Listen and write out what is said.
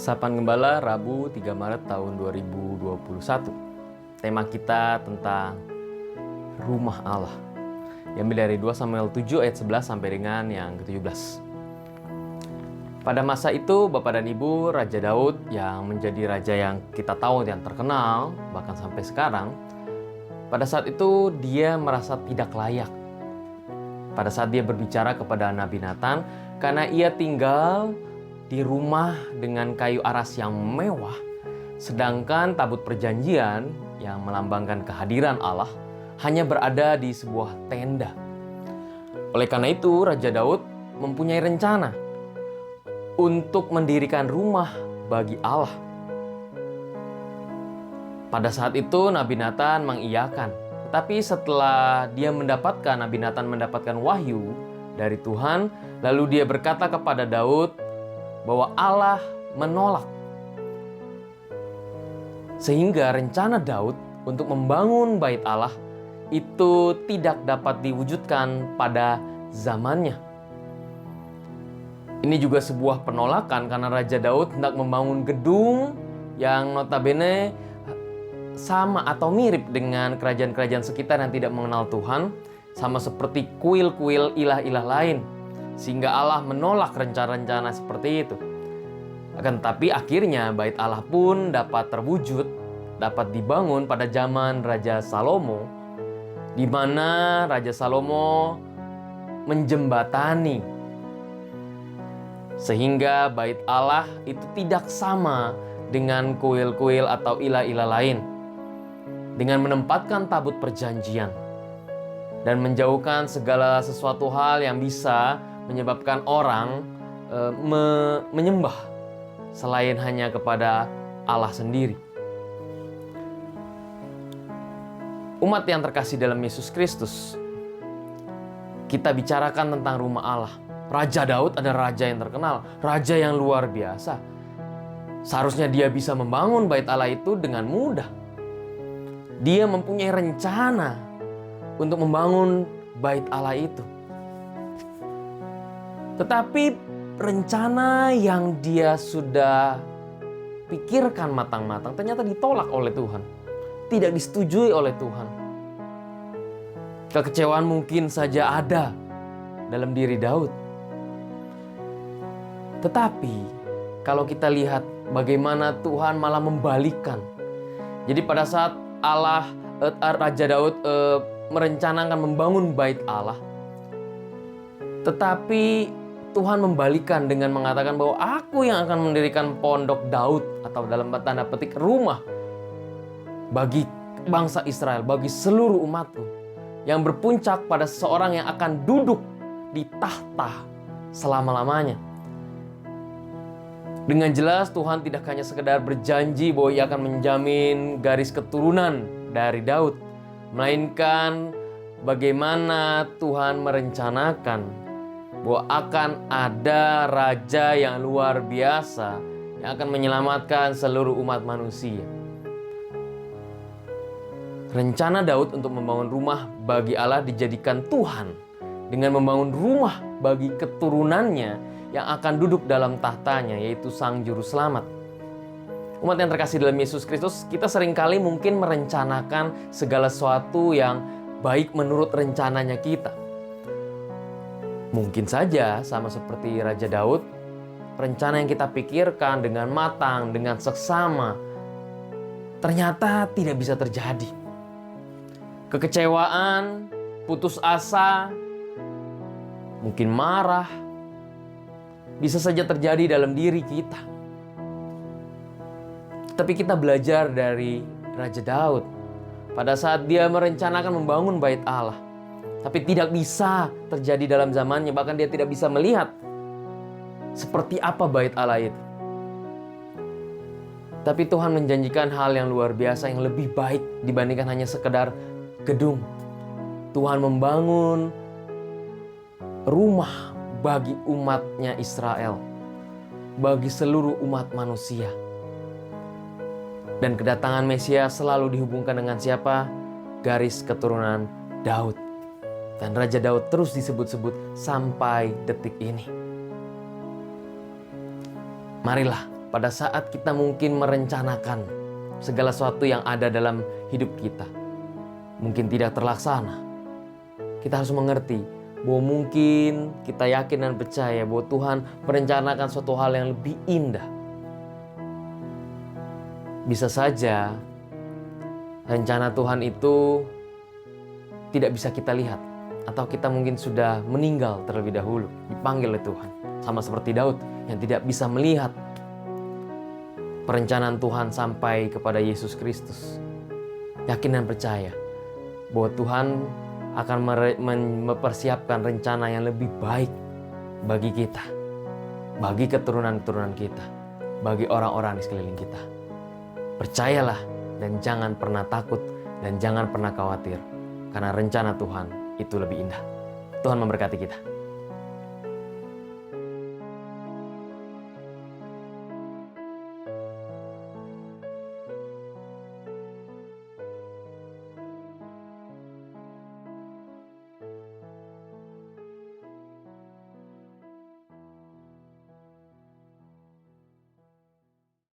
Sapaan Gembala Rabu 3 Maret tahun 2021. Tema kita tentang rumah Allah. Diambil dari 2 Samuel 7 ayat 11 sampai dengan yang ke-17. Pada masa itu Bapak dan Ibu Raja Daud yang menjadi raja yang kita tahu yang terkenal bahkan sampai sekarang, pada saat itu dia merasa tidak layak. Pada saat dia berbicara kepada Nabi Nathan, karena ia tinggal di rumah dengan kayu aras yang mewah, sedangkan tabut perjanjian yang melambangkan kehadiran Allah hanya berada di sebuah tenda. Oleh karena itu, Raja Daud mempunyai rencana untuk mendirikan rumah bagi Allah. Pada saat itu Nabi Nathan mengiyakan, tetapi setelah Nabi Nathan mendapatkan wahyu dari Tuhan, lalu dia berkata kepada Daud bahwa Allah menolak. Sehingga rencana Daud untuk membangun bait Allah itu tidak dapat diwujudkan pada zamannya. Ini juga sebuah penolakan karena Raja Daud hendak membangun gedung yang notabene sama atau mirip dengan kerajaan-kerajaan sekitar yang tidak mengenal Tuhan, sama seperti kuil-kuil ilah-ilah lain. Sehingga Allah menolak rencana-rencana seperti itu. Akan tetapi akhirnya bait Allah pun dapat terwujud, dapat dibangun pada zaman Raja Salomo, di mana Raja Salomo menjembatani sehingga bait Allah itu tidak sama dengan kuil-kuil atau ilah-ilah lain, dengan menempatkan tabut perjanjian dan menjauhkan segala sesuatu hal yang bisa menyebabkan orang menyembah selain hanya kepada Allah sendiri. Umat yang terkasih dalam Yesus Kristus, kita bicarakan tentang rumah Allah. Raja Daud adalah raja yang terkenal, raja yang luar biasa. Seharusnya dia bisa membangun bait Allah itu dengan mudah. Dia mempunyai rencana untuk membangun bait Allah itu. Tetapi rencana yang dia sudah pikirkan matang-matang ternyata ditolak oleh Tuhan. Tidak disetujui oleh Tuhan. Kekecewaan mungkin saja ada dalam diri Daud. Tetapi kalau kita lihat bagaimana Tuhan malah membalikkan. Jadi pada saat Raja Daud merencanakan membangun bait Allah, tetapi Tuhan membalikan dengan mengatakan bahwa aku yang akan mendirikan pondok Daud, atau dalam tanda petik rumah bagi bangsa Israel, bagi seluruh umatku, yang berpuncak pada seseorang yang akan duduk di tahta selama-lamanya. Dengan jelas Tuhan tidak hanya sekedar berjanji bahwa ia akan menjamin garis keturunan dari Daud, melainkan bagaimana Tuhan merencanakan bahwa akan ada raja yang luar biasa yang akan menyelamatkan seluruh umat manusia. Rencana Daud untuk membangun rumah bagi Allah dijadikan Tuhan dengan membangun rumah bagi keturunannya yang akan duduk dalam tahtanya, yaitu Sang Juru Selamat. Umat yang terkasih dalam Yesus Kristus, kita seringkali mungkin merencanakan segala sesuatu yang baik menurut rencananya kita. Mungkin saja sama seperti Raja Daud, rencana yang kita pikirkan dengan matang, dengan seksama, ternyata tidak bisa terjadi. Kekecewaan, putus asa, mungkin marah, bisa saja terjadi dalam diri kita. Tapi kita belajar dari Raja Daud pada saat dia merencanakan membangun bait Allah, tapi tidak bisa terjadi dalam zamannya, bahkan dia tidak bisa melihat seperti apa bait Allah itu. Tapi Tuhan menjanjikan hal yang luar biasa, yang lebih baik dibandingkan hanya sekedar gedung. Tuhan membangun rumah bagi umatnya Israel, bagi seluruh umat manusia. Dan kedatangan Mesias selalu dihubungkan dengan siapa? Garis keturunan Daud. Dan Raja Daud terus disebut-sebut sampai detik ini. Marilah pada saat kita mungkin merencanakan segala sesuatu yang ada dalam hidup kita, mungkin tidak terlaksana. Kita harus mengerti bahwa mungkin kita yakin dan percaya bahwa Tuhan merencanakan suatu hal yang lebih indah. Bisa saja rencana Tuhan itu tidak bisa kita lihat, atau kita mungkin sudah meninggal terlebih dahulu, dipanggil oleh Tuhan. Sama seperti Daud yang tidak bisa melihat perencanaan Tuhan sampai kepada Yesus Kristus. Yakin dan percaya bahwa Tuhan akan mempersiapkan rencana yang lebih baik bagi kita, bagi keturunan-keturunan kita, bagi orang-orang di sekeliling kita. Percayalah dan jangan pernah takut dan jangan pernah khawatir, karena rencana Tuhan itu lebih indah. Tuhan memberkati kita.